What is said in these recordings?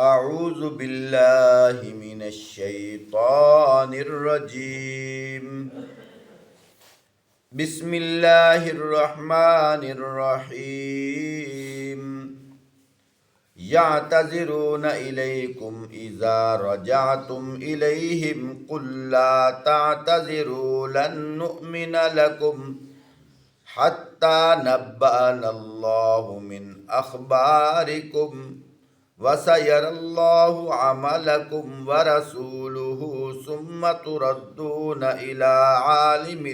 اعوذ باللہ من الشیطان الرجیم بسم اللہ الرحمن الرحیم یعتذرون الیکم اذا رجعتم الیہم قل لا تعتذروا لن نؤمن لکم حتی نبأنا اللہ من اخبارکم وَسَيَرَى اللَّهُ عَمَلَكُمْ وَرَسُولُهُ ثُمَّ تُرَدُّونَ إِلَى عَالِمِ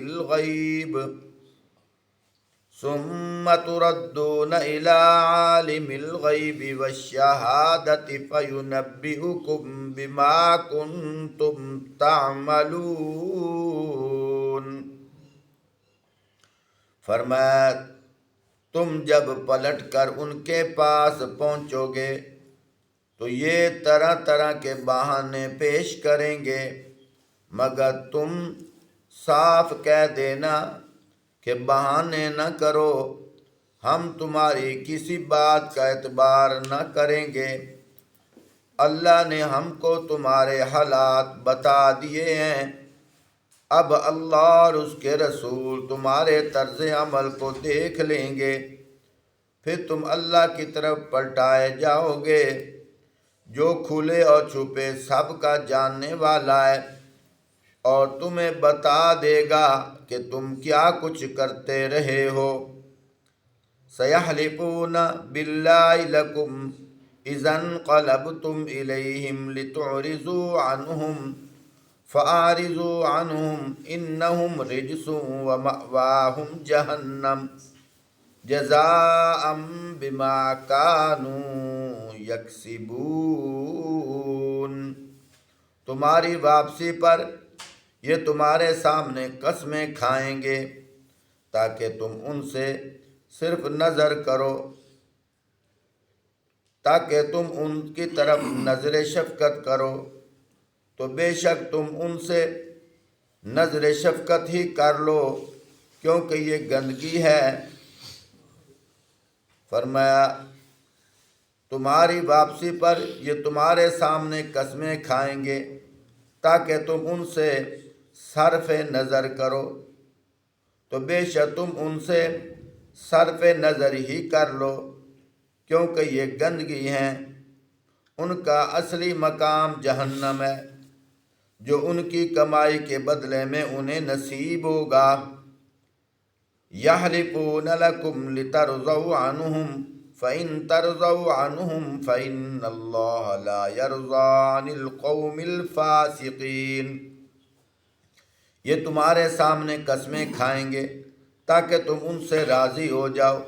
الْغَيْبِ وَالشَّهَادَةِ فَيُنَبِّئُكُم بِمَا كُنتُمْ تَعْمَلُونَ۔ فرمایا تم جب پلٹ کر ان کے پاس پہنچو گے تو یہ طرح طرح کے بہانے پیش کریں گے، مگر تم صاف کہہ دینا کہ بہانے نہ کرو، ہم تمہاری کسی بات کا اعتبار نہ کریں گے۔ اللہ نے ہم کو تمہارے حالات بتا دیے ہیں، اب اللہ اور اس کے رسول تمہارے طرز عمل کو دیکھ لیں گے، پھر تم اللہ کی طرف پلٹائے جاؤ گے جو کھلے اور چھپے سب کا جاننے والا ہے، اور تمہیں بتا دے گا کہ تم کیا کچھ کرتے رہے ہو۔ سَيَحْلِفُونَ بِاللَّهِ لَكُمْ إِذَا انقَلَبْتُمْ إِلَيْهِمْ لِتُعْرِضُوا عَنْهُمْ فَأَعْرِضُوا عَنْهُمْ إِنَّهُمْ رِجْسٌ وَمَأْوَاهُمْ جَهَنَّمُ جَزَاءً بِمَا كَانُوا یکسبون۔ تمہاری واپسی پر یہ تمہارے سامنے قسمیں کھائیں گے تاکہ تم ان سے صرف نظر کرو، تاکہ تم ان کی طرف نظر شفقت کرو، تو بے شک تم ان سے نظر شفقت ہی کر لو کیونکہ یہ گندگی ہے۔ فرمایا تمہاری واپسی پر یہ تمہارے سامنے قسمیں کھائیں گے تاکہ تم ان سے صرف نظر کرو، تو بے شک تم ان سے صرف نظر ہی کر لو کیونکہ یہ گندگی ہیں۔ ان کا اصلی مقام جہنم ہے جو ان کی کمائی کے بدلے میں انہیں نصیب ہوگا۔ یحلفون لکم لترضوا عنہم فَإِن تَرْضَوْا عَنْهُمْ فَإِنَّ اللَّهَ لَا يَرْضَىٰ عَنِ الْقَوْمِ الْفَاسِقِينَ۔ یہ تمہارے سامنے قسمیں کھائیں گے تاکہ تم ان سے راضی ہو جاؤ،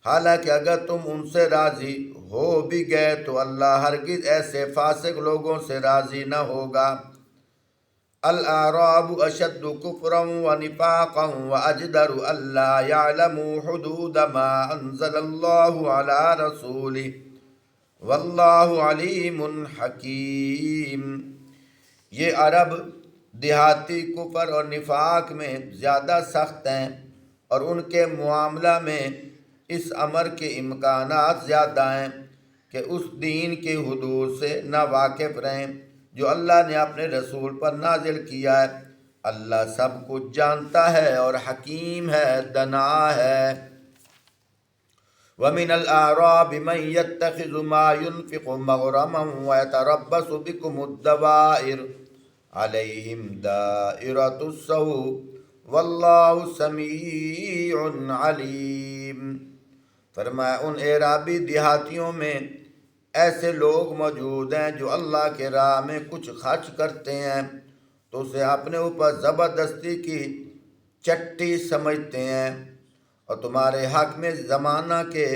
حالانکہ اگر تم ان سے راضی ہو بھی گئے تو اللہ ہرگز ایسے فاسق لوگوں سے راضی نہ ہوگا۔ الْأَعْرَابُ أَشَدُّ كُفْرًا وَنِفَاقًا وَأَجْدَرُ أَلَّا يَعْلَمُوا حُدُودَ مَا أَنزَلَ اللَّهُ عَلَىٰ رَسُولِهِ وَاللَّهُ عَلِيمٌ حَكِيمٌ۔ یہ عرب دیہاتی کفر اور نفاق میں زیادہ سخت ہیں اور ان کے معاملہ میں اس امر کے امکانات زیادہ ہیں کہ اس دین کی حدود سے نہ واقف رہیں جو اللہ نے اپنے رسول پر نازل کیا ہے۔ اللہ سب کچھ جانتا ہے اور حکیم ہے، دانا ہے۔ وَمِنَ الْأَعْرَابِ مَن يَتَّخِذُ مَا يُنْفِقُ مَغْرَمًا وَيَتَرَبَّصُ بِكُمُ الدَّوَائِرَ عَلَيْهِمْ دَائِرَةُ السَّوْءِ وَاللَّهُ سَمِيعٌ عَلِيمٌ۔ فرمایا ان اعرابی دیہاتیوں میں ایسے لوگ موجود ہیں جو اللہ کے راہ میں کچھ خرچ کرتے ہیں تو اسے اپنے اوپر زبردستی کی چٹی سمجھتے ہیں، اور تمہارے حق میں زمانہ کے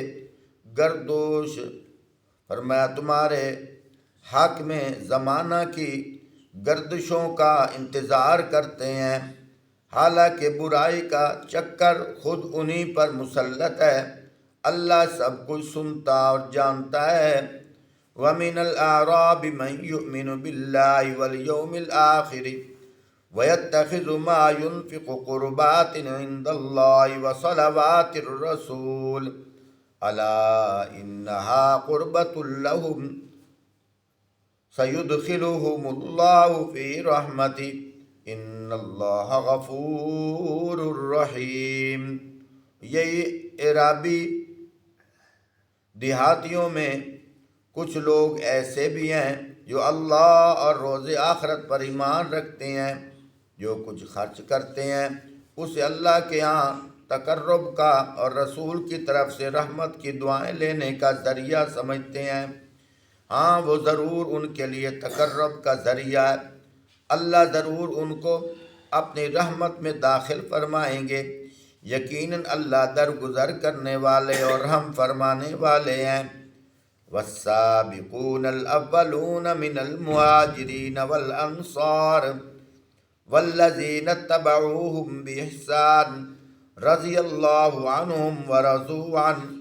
گردش، فرمایا تمہارے حق میں زمانہ کی گردشوں کا انتظار کرتے ہیں، حالانکہ برائی کا چکر خود انہی پر مسلط ہے۔ اللہ سب کچھ سنتا اور جانتا ہے۔ وَمِنَ الْأَعْرَابِ مَن يُؤْمِنُ بِاللَّهِ وَالْيَوْمِ الْآخِرِ وَيَتَّخِذُ مَا يُنْفِقُ قُرُبَاتٍ عِندَ اللَّهِ وَصَلَوَاتِ الرَّسُولِ أَلَا إِنَّهَا قُرْبَةٌ لَهُمْ سیدخلہم اللہ فی رحمتہ ان اللہ غفور الرحیم۔ یہی عرابی دیہاتیوں میں کچھ لوگ ایسے بھی ہیں جو اللہ اور روز آخرت پر ایمان رکھتے ہیں، جو کچھ خرچ کرتے ہیں اسے اللہ کے ہاں تقرب کا اور رسول کی طرف سے رحمت کی دعائیں لینے کا ذریعہ سمجھتے ہیں۔ ہاں وہ ضرور ان کے لیے تقرب کا ذریعہ ہے، اللہ ضرور ان کو اپنی رحمت میں داخل فرمائیں گے، یقیناً اللہ درگزر کرنے والے اور رحم فرمانے والے ہیں۔ والسابقون الاولون من المہاجرین والانصار والذین اتبعوهم بإحسان رضی اللہ عنہم ورضوا عنہ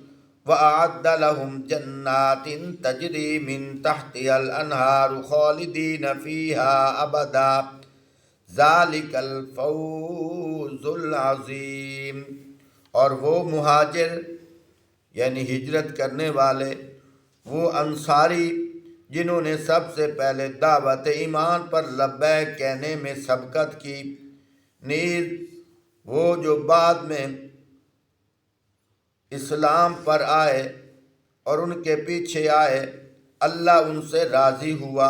وأعد لهم جنات تجری من تحتها الأنہار خالدین فیہا ابدا ذالک الفوز العظیم۔ اور وہ مہاجر یعنی ہجرت کرنے والے، وہ انصاری جنہوں نے سب سے پہلے دعوت ایمان پر لبیک کہنے میں سبقت کی، نیز وہ جو بعد میں اسلام پر آئے اور ان کے پیچھے آئے، اللہ ان سے راضی ہوا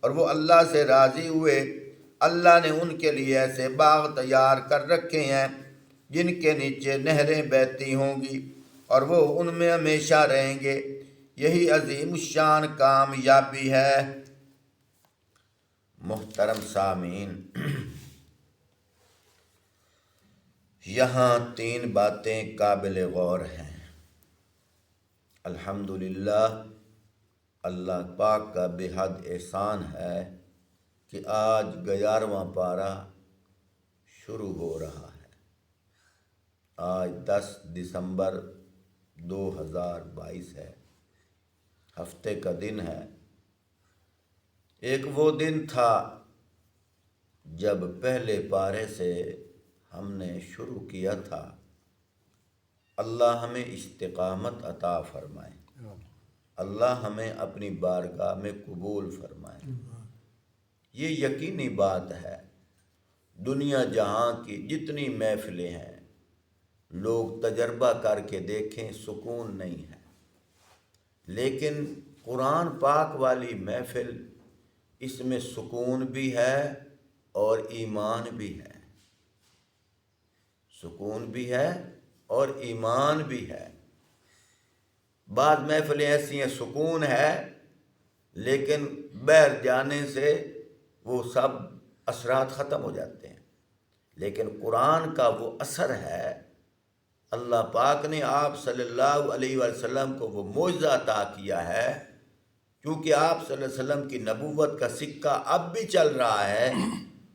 اور وہ اللہ سے راضی ہوئے۔ اللہ نے ان کے لیے ایسے باغ تیار کر رکھے ہیں جن کے نیچے نہریں بہتی ہوں گی اور وہ ان میں ہمیشہ رہیں گے، یہی عظیم الشان کامیابی ہے۔ محترم سامعین، یہاں 3 باتیں قابل غور ہیں۔ الحمدللہ اللہ پاک کا بے حد احسان ہے کہ آج 11واں پارہ شروع ہو رہا ہے۔ آج 10 دسمبر 2022 ہے، ہفتے کا دن ہے۔ ایک وہ دن تھا جب پہلے پارے سے ہم نے شروع کیا تھا۔ اللہ ہمیں استقامت عطا فرمائے، اللہ ہمیں اپنی بارگاہ میں قبول فرمائے۔ یہ یقینی بات ہے، دنیا جہاں کی جتنی محفلیں ہیں لوگ تجربہ کر کے دیکھیں سکون نہیں ہے، لیکن قرآن پاک والی محفل، اس میں سکون بھی ہے اور ایمان بھی ہے، سکون بھی ہے اور ایمان بھی ہے۔ بعض محفلیں ایسی ہیں سکون ہے لیکن باہر جانے سے وہ سب اثرات ختم ہو جاتے ہیں، لیکن قرآن کا وہ اثر ہے۔ اللہ پاک نے آپ صلی اللہ علیہ وسلم کو وہ معجزہ عطا کیا ہے، کیونکہ آپ صلی اللہ علیہ وسلم کی نبوت کا سکہ اب بھی چل رہا ہے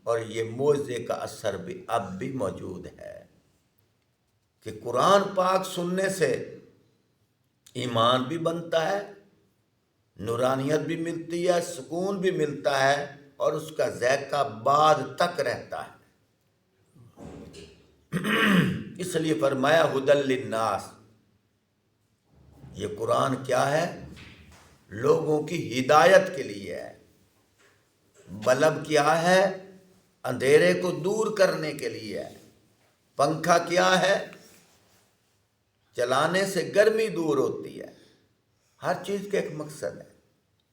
اور یہ معجزے کا اثر بھی اب بھی موجود ہے کہ قرآن پاک سننے سے ایمان بھی بنتا ہے، نورانیت بھی ملتی ہے، سکون بھی ملتا ہے اور اس کا ذائقہ بعد تک رہتا ہے۔ اس لیے فرمایا ھدی للناس، یہ قرآن کیا ہے؟ لوگوں کی ہدایت کے لیے ہے۔ بلب کیا ہے؟ اندھیرے کو دور کرنے کے لیے ہے۔ پنکھا کیا ہے؟ چلانے سے گرمی دور ہوتی ہے۔ ہر چیز کا ایک مقصد ہے۔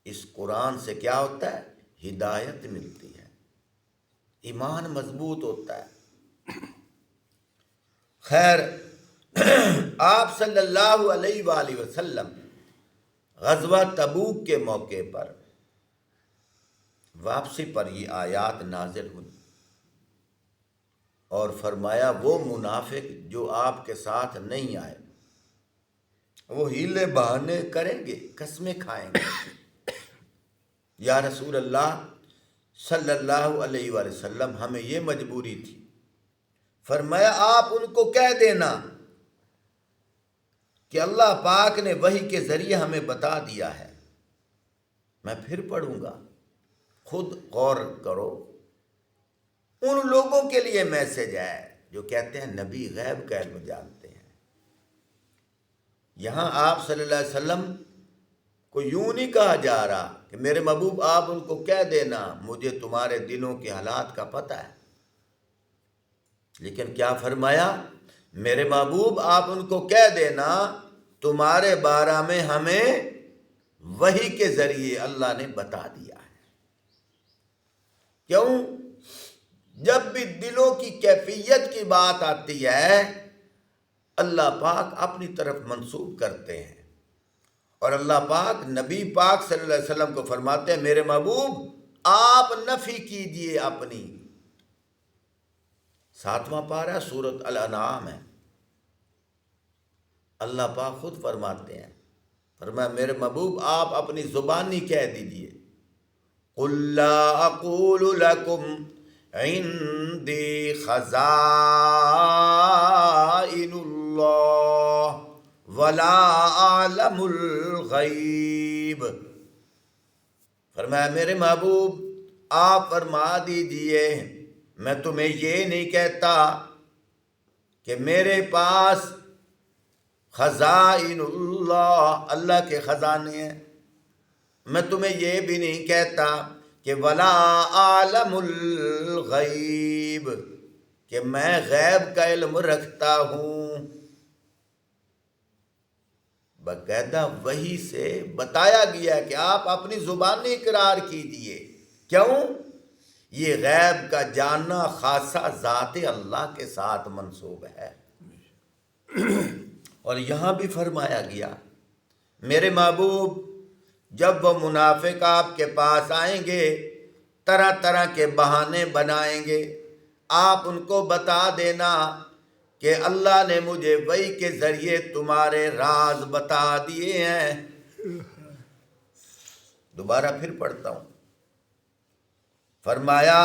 اس قرآن سے کیا ہوتا ہے؟ ہدایت ملتی ہے، ایمان مضبوط ہوتا ہے۔ خیر، آپ صلی اللہ علیہ وآلہ وسلم غزوہ تبوک کے موقع پر واپسی پر یہ آیات نازل ہوئی اور فرمایا وہ منافق جو آپ کے ساتھ نہیں آئے وہ ہیلے بہانے کریں گے، قسمیں کھائیں گے۔ یا رسول اللہ صلی اللہ علیہ وآلہ وسلم ہمیں یہ مجبوری تھی، فرمایا آپ ان کو کہہ دینا کہ اللہ پاک نے وحی کے ذریعے ہمیں بتا دیا ہے، میں پھر پڑھوں گا، خود غور کرو۔ ان لوگوں کے لیے میسج ہے جو کہتے ہیں نبی غیب علم جانتے ہیں۔ یہاں آپ صلی اللہ علیہ وسلم کوئی یوں نہیں کہا جا رہا کہ میرے محبوب آپ ان کو کہہ دینا مجھے تمہارے دلوں کے حالات کا پتہ ہے، لیکن کیا فرمایا؟ میرے محبوب آپ ان کو کہہ دینا تمہارے بارے میں ہمیں وحی کے ذریعے اللہ نے بتا دیا ہے۔ کیوں؟ جب بھی دلوں کی کیفیت کی بات آتی ہے اللہ پاک اپنی طرف منسوب کرتے ہیں، اور اللہ پاک نبی پاک صلی اللہ علیہ وسلم کو فرماتے ہیں میرے محبوب آپ نفی کیجئے اپنی۔ 7واں پارہ سورۃ الانعام ہے، اللہ پاک خود فرماتے ہیں، فرمایا میرے محبوب آپ اپنی زبانی کہہ دیجئے قُلْ لَا أَقُولُ لَكُمْ عِنْدِي خَزَائِنُ اللَّهِ وَلَا أَعْلَمُ الْغَيْبَ۔ فرمایا میرے محبوب آپ فرما دیجئے میں تمہیں یہ نہیں کہتا کہ میرے پاس خزائن اللہ کے خزانے ہیں، میں تمہیں یہ بھی نہیں کہتا کہ ولا عالم الغیب کہ میں غیب کا علم رکھتا ہوں۔ باقاعدہ وحی سے بتایا گیا کہ آپ اپنی زبانی اقرار کیجئے۔ کیوں؟ یہ غیب کا جاننا خاصہ ذات اللہ کے ساتھ منسوب ہے۔ اور یہاں بھی فرمایا گیا میرے محبوب جب وہ منافق آپ کے پاس آئیں گے طرح طرح کے بہانے بنائیں گے، آپ ان کو بتا دینا کہ اللہ نے مجھے وحی کے ذریعے تمہارے راز بتا دیے ہیں۔ دوبارہ پھر پڑھتا ہوں، فرمایا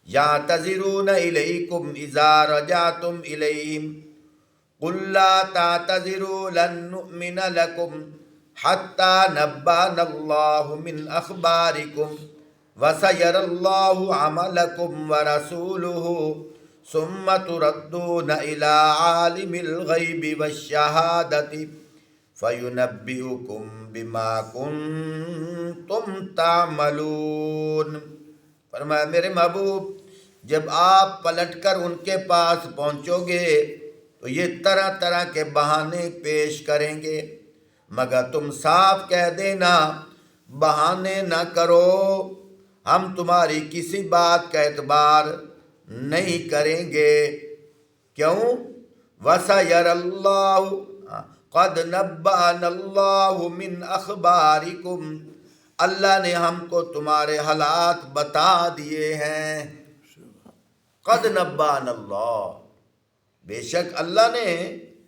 یعتذرون الیکم اذا رجعتم الیہم قل لا تعتذروا لن نؤمن لکم حتی نبأنا اللہ من اخبارکم وسیر اللہ عملکم ورسولہ ثم تردون الى عالم الغیب والشہادۃ فینبئکم بما کنتم تعملون۔ فرمایا میرے محبوب جب آپ پلٹ کر ان کے پاس پہنچو گے تو یہ طرح طرح کے بہانے پیش کریں گے، مگر تم صاف کہہ دینا بہانے نہ کرو، ہم تمہاری کسی بات کا اعتبار نہیں کریں گے۔ کیوں؟ وَسَيَرَ اللَّهُ قَدْ نَبَّأَنَا اللَّهُ مِنْ أَخْبَارِكُمْ اللہ نے ہم کو تمہارے حالات بتا دیے ہیں۔ قَدْ نَبَّأَنَا اللَّهُ بے شک اللہ نے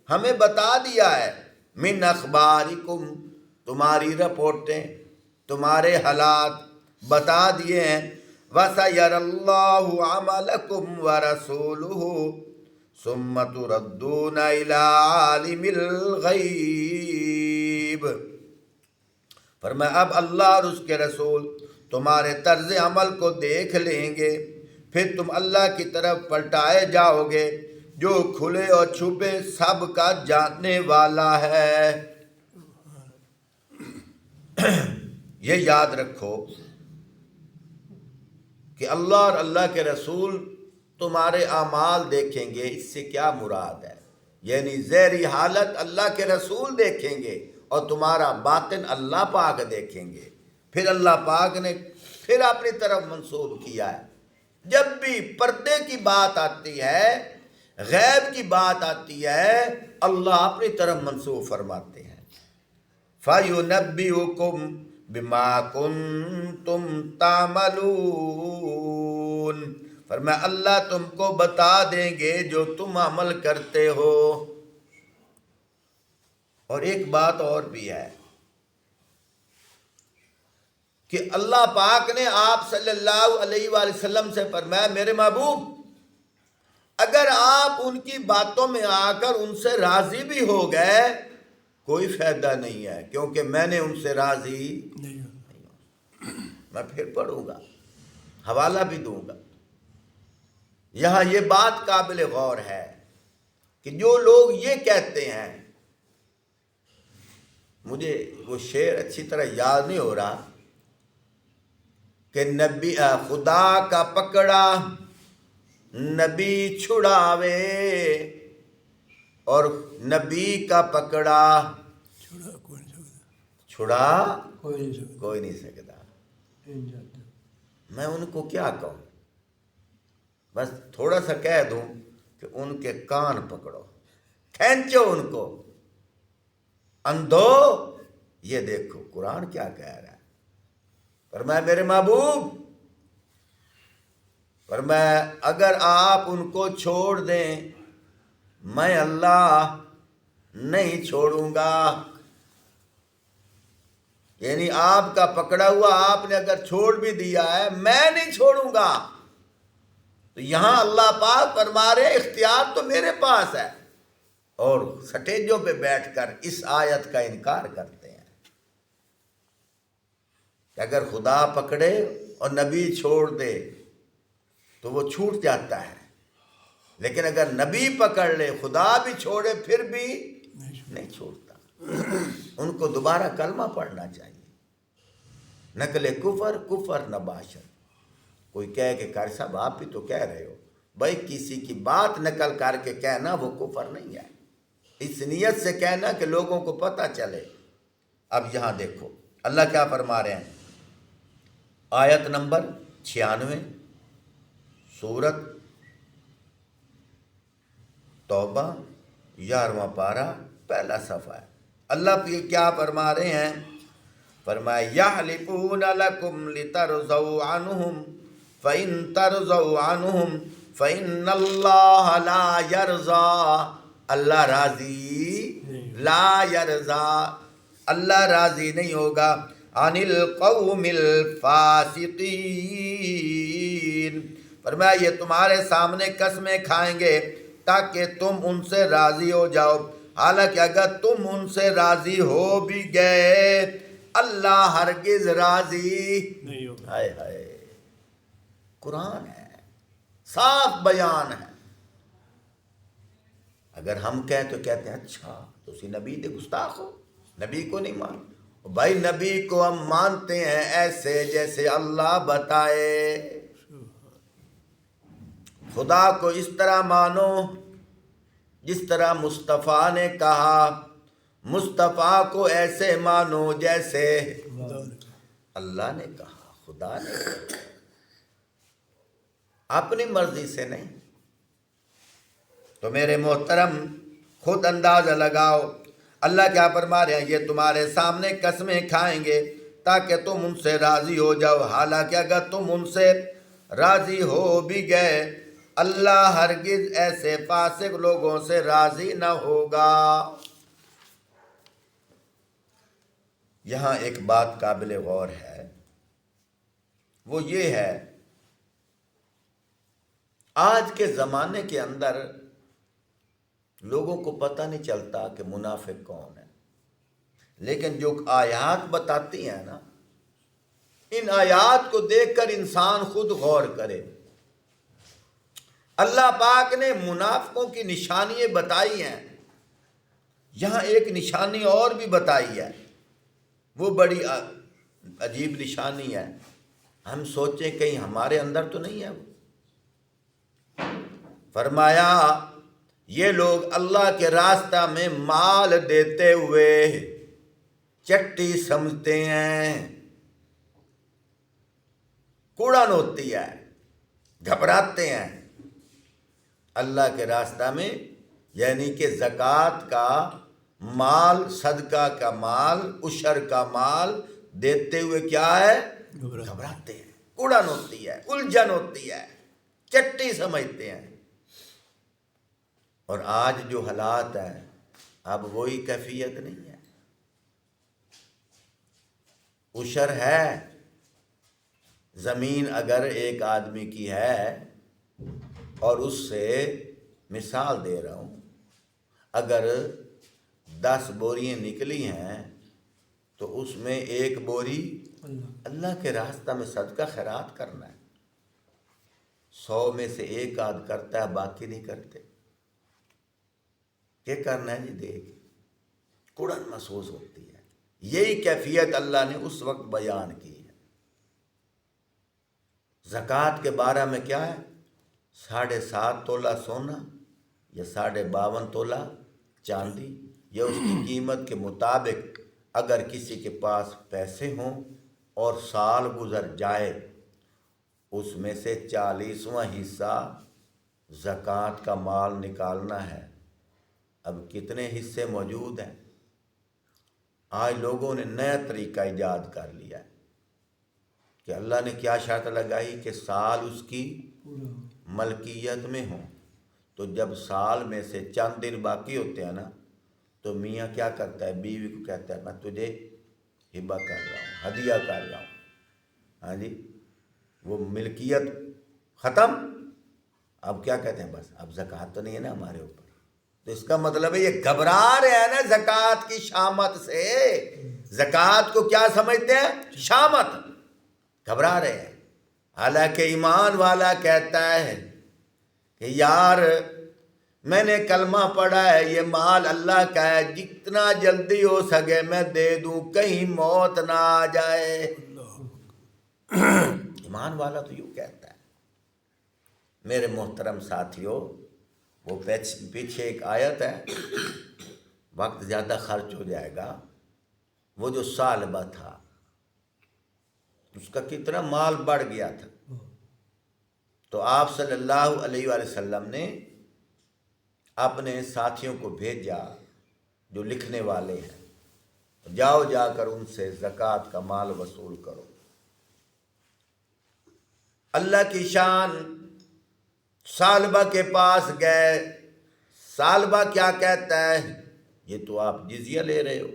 ہمیں بتا دیا ہے، من اخبارکم تمہاری رپورٹیں تمہارے حالات بتا دیے ہیں، وَسَيَرَ اللَّهُ عَمَلَكُمْ وَرَسُولُهُ ثُمَّ تُرَدُّونَ إِلَىٰ عَالِمِ الْغَیْبِ۔ فرمایا اب اللہ اور اس کے رسول تمہارے طرز عمل کو دیکھ لیں گے، پھر تم اللہ کی طرف پلٹائے جاؤ گے جو کھلے اور چھپے سب کا جاننے والا ہے۔ یہ یاد رکھو کہ اللہ اور اللہ کے رسول تمہارے اعمال دیکھیں گے، اس سے کیا مراد ہے؟ یعنی ظاہری حالت اللہ کے رسول دیکھیں گے اور تمہارا باطن اللہ پاک دیکھیں گے۔ پھر اللہ پاک نے پھر اپنی طرف منسوب کیا ہے، جب بھی پردے کی بات آتی ہے غیب کی بات آتی ہے اللہ اپنی طرف منسوب فرماتے ہیں۔ فَيُنَبِّئُكُم بِمَا كُنتُمْ تَعْمَلُونَ فرمایا اللہ تم کو بتا دیں گے جو تم عمل کرتے ہو۔ اور ایک بات اور بھی ہے کہ اللہ پاک نے آپ صلی اللہ علیہ وآلہ وسلم سے فرمایا میرے محبوب اگر آپ ان کی باتوں میں آ کر ان سے راضی بھی ہو گئے کوئی فائدہ نہیں ہے، کیونکہ میں نے ان سے راضی نہیں ہوں۔ میں پھر پڑھوں گا، حوالہ بھی دوں گا۔ یہاں یہ بات قابل غور ہے کہ جو لوگ یہ کہتے ہیں مجھے وہ شعر اچھی طرح یاد نہیں ہو رہا کہ نبی خدا کا پکڑا نبی چھڑاوے، اور نبی کا پکڑا چھڑا کوئی نہیں سکتا۔ میں ان کو کیا کہوں، بس تھوڑا سا کہہ دوں کہ ان کے کان پکڑو، کھینچو ان کو، اندھو یہ دیکھو قرآن کیا کہہ رہا ہے۔ فرمایا میرے محبوب، فرمایا اگر آپ ان کو چھوڑ دیں میں اللہ نہیں چھوڑوں گا، یعنی آپ کا پکڑا ہوا آپ نے اگر چھوڑ بھی دیا ہے میں نہیں چھوڑوں گا۔ تو یہاں اللہ پاک فرما رہے اختیار تو میرے پاس ہے، اور سٹیجوں پہ بیٹھ کر اس آیت کا انکار کرتے ہیں کہ اگر خدا پکڑے اور نبی چھوڑ دے تو وہ چھوٹ جاتا ہے، لیکن اگر نبی پکڑ لے خدا بھی چھوڑے پھر بھی نہیں چھوڑتا۔ ان کو دوبارہ کلمہ پڑھنا چاہیے، نقل کفر کفر نباشر۔ کوئی کہے کہ قاری صاحب آپ بھی تو کہہ رہے ہو، بھائی کسی کی بات نقل کر کے کہنا وہ کفر نہیں ہے، اس نیت سے کہنا کہ لوگوں کو پتہ چلے۔ اب یہاں دیکھو اللہ کیا فرما رہے ہیں، آیت نمبر 96 سورت توبہ 11واں پارہ پہلا صفحہ ہے۔ اللہ کیا فرما رہے ہیں، فرمایا یحلفون لکم لترضوا عنہم فإن ترضوا عنہم فإن اللہ لا یرضا، اللہ راضی لا یرضا، اللہ راضی نہیں ہوگا عن القوم الفاسقین، فرمایا یہ تمہارے سامنے قسمیں کھائیں گے تاکہ تم ان سے راضی ہو جاؤ، حالانکہ اگر تم ان سے راضی ہو بھی گئے اللہ ہرگز راضی نہیں ہوگا۔ ہائے ہائے، قرآن ہے، صاف بیان ہے۔ اگر ہم کہیں تو کہتے ہیں اچھا تو اسی نبی دے گستاخ ہو، نبی کو نہیں مان۔ بھائی نبی کو ہم مانتے ہیں ایسے جیسے اللہ بتائے، خدا کو اس طرح مانو جس طرح مصطفیٰ نے کہا، مصطفیٰ کو ایسے مانو جیسے اللہ نے کہا، خدا نے کہا، اپنی مرضی سے نہیں۔ تو میرے محترم خود اندازہ لگاؤ اللہ کیا فرما رہے ہیں، یہ تمہارے سامنے قسمیں کھائیں گے تاکہ تم ان سے راضی ہو جاؤ، حالانکہ اگر تم ان سے راضی ہو بھی گئے اللہ ہرگز ایسے فاسق لوگوں سے راضی نہ ہوگا۔ یہاں ایک بات قابل غور ہے، وہ یہ ہے آج کے زمانے کے اندر لوگوں کو پتہ نہیں چلتا کہ منافق کون ہے، لیکن جو آیات بتاتی ہیں نا، ان آیات کو دیکھ کر انسان خود غور کرے۔ اللہ پاک نے منافقوں کی نشانیاں بتائی ہیں، یہاں ایک نشانی اور بھی بتائی ہے، وہ بڑی عجیب نشانی ہے، ہم سوچیں کہیں ہمارے اندر تو نہیں ہے وہ۔ فرمایا یہ لوگ اللہ کے راستہ میں مال دیتے ہوئے چٹی سمجھتے ہیں، کوڑن ہوتی ہے، گھبراتے ہیں اللہ کے راستہ میں، یعنی کہ زکوٰۃ کا مال، صدقہ کا مال، عشر کا مال دیتے ہوئے کیا ہے، گھبراتے ہیں، کوڑن ہوتی ہے، الجھن ہوتی ہے، چٹی سمجھتے ہیں۔ اور آج جو حالات ہیں اب وہی کیفیت نہیں ہے، عشر ہے، زمین اگر ایک آدمی کی ہے اور اس سے مثال دے رہا ہوں، اگر 10 بوریاں نکلی ہیں تو اس میں 1 بوری اللہ کے راستہ میں صدقہ خیرات کرنا ہے، 100 میں سے 1 آدھ کرتا ہے، باقی نہیں کرتے۔ کیا کرنا ہے جی، دیکھ کوڑن محسوس ہوتی ہے، یہی کیفیت اللہ نے اس وقت بیان کی ہے۔ زکوٰۃ کے بارے میں کیا ہے؟ 7.5 تولہ سونا یا 52.5 تولہ چاندی، یا اس کی قیمت کے مطابق اگر کسی کے پاس پیسے ہوں اور سال گزر جائے، اس میں سے 40واں حصہ زکوٰۃ کا مال نکالنا ہے۔ اب کتنے حصے موجود ہیں؟ آج لوگوں نے نیا طریقہ ایجاد کر لیا ہے کہ اللہ نے کیا شرط لگائی کہ سال اس کی ملکیت میں ہوں، تو جب سال میں سے چند دن باقی ہوتے ہیں نا، تو میاں کیا کرتا ہے؟ بیوی کو کہتا ہے میں تجھے ہبہ کر رہا ہوں، ہدیہ کر رہا ہوں۔ ہاں جی، وہ ملکیت ختم۔ اب کیا کہتے ہیں؟ بس اب زکوٰۃ تو نہیں ہے نا ہمارے اوپر۔ تو اس کا مطلب ہے یہ گھبرا رہے ہیں نا زکوٰۃ کی شامت سے۔ زکوٰۃ کو کیا سمجھتے ہیں؟ شامت۔ گھبرا رہے ہیں، حالانکہ ایمان والا کہتا ہے کہ یار میں نے کلمہ پڑھا ہے، یہ مال اللہ کا ہے، جتنا جلدی ہو سکے میں دے دوں، کہیں موت نہ آ جائے۔ ایمان والا تو یوں کہتا ہے۔ میرے محترم ساتھیوں، وہ پیچھے ایک آیت ہے، وقت زیادہ خرچ ہو جائے گا، وہ جو سالبہ تھا اس کا کتنا مال بڑھ گیا تھا، تو آپ صلی اللہ علیہ وآلہ وسلم نے اپنے ساتھیوں کو بھیجا جو لکھنے والے ہیں، جاؤ جا کر ان سے زکوٰۃ کا مال وصول کرو۔ اللہ کی شان، سالبہ کے پاس گئے۔ سالبہ کیا کہتا ہے؟ یہ تو آپ جزیہ لے رہے ہو،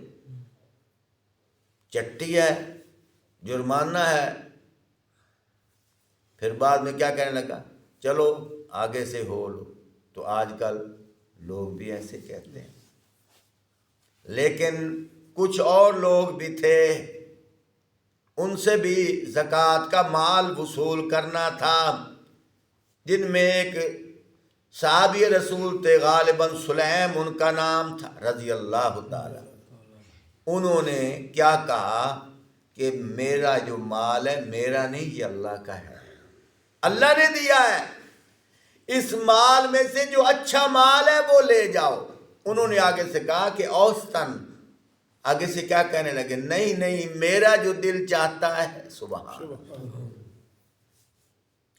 چٹی ہے، جرمانہ ہے۔ پھر بعد میں کیا کہنے لگا؟ چلو آگے سے ہو لو۔ تو آج کل لوگ بھی ایسے کہتے ہیں، لیکن کچھ اور لوگ بھی تھے، ان سے بھی زکوٰۃ کا مال وصول کرنا تھا، جن میں ایک صحابی رسول تھے، غالباً سلیم ان کا نام تھا، رضی اللہ تعالی۔ انہوں نے کیا کہا کہ میرا جو مال ہے میرا نہیں، یہ اللہ کا ہے، اللہ نے دیا ہے، اس مال میں سے جو اچھا مال ہے وہ لے جاؤ۔ انہوں نے آگے سے کہا کہ اوسطن، آگے سے کیا کہنے لگے؟ نہیں نہیں، میرا جو دل چاہتا ہے۔ سبحان اللہ۔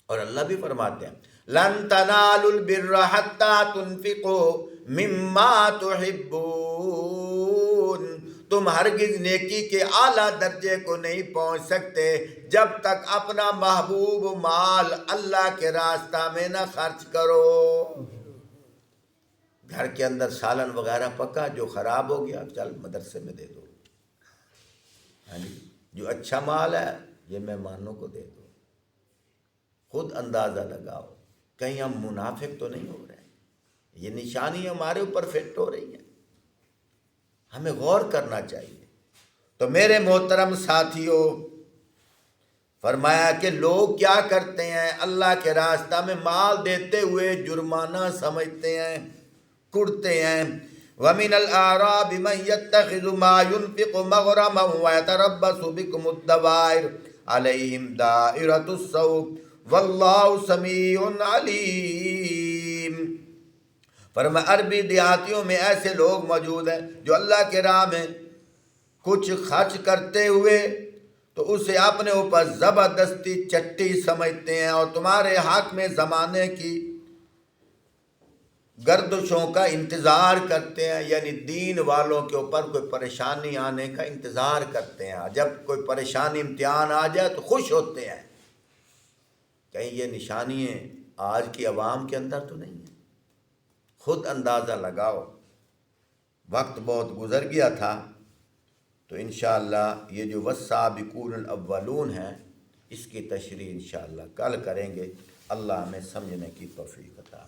اور اللہ بھی فرماتے ہیں لن تنالوا البر حتى تنفقوا مما تحبون، تم ہرگز نیکی کے اعلیٰ درجے کو نہیں پہنچ سکتے جب تک اپنا محبوب مال اللہ کے راستہ میں نہ خرچ کرو۔ گھر کے اندر سالن وغیرہ پکا، جو خراب ہو گیا چل مدرسے میں دے دو، جو اچھا مال ہے یہ مہمانوں کو دے دو۔ خود اندازہ لگاؤ کہیں ہم منافق تو نہیں ہو رہے ہیں؟ یہ نشانی ہمارے اوپر فٹ ہو رہی ہے، ہمیں غور کرنا چاہیے۔ تو میرے محترم ساتھیوں، فرمایا کہ لوگ کیا کرتے ہیں؟ اللہ کے راستہ میں مال دیتے ہوئے جرمانہ سمجھتے ہیں، کڑتے ہیں۔ وَمِنَ الْأَعْرَابِ مَنْ يَتَّخِذُ مَا يُنْفِقُ مَغْرَمًا وَيَتَرَبَّصُ بِكُمُ الدَّوَائِرَ عَلَيْهِمْ دَائِرَةُ السَّوْءِ وَاللَّهُ سَمِيعٌ عَلِيمٌ۔ فرمایا عربی دیہاتیوں میں ایسے لوگ موجود ہیں جو اللہ کے راہ میں کچھ خرچ کرتے ہوئے تو اسے اپنے اوپر زبردستی چٹی سمجھتے ہیں، اور تمہارے حق میں زمانے کی گردشوں کا انتظار کرتے ہیں، یعنی دین والوں کے اوپر کوئی پریشانی آنے کا انتظار کرتے ہیں۔ جب کوئی پریشانی امتحان آ جائے تو خوش ہوتے ہیں۔ کہیں یہ نشانیاں آج کی عوام کے اندر تو نہیں ہیں؟ خود اندازہ لگاؤ۔ وقت بہت گزر گیا تھا، تو انشاءاللہ یہ جو والسابقون الاولون ہیں اس کی تشریح انشاءاللہ کل کریں گے۔ اللہ ہمیں سمجھنے کی توفیق عطا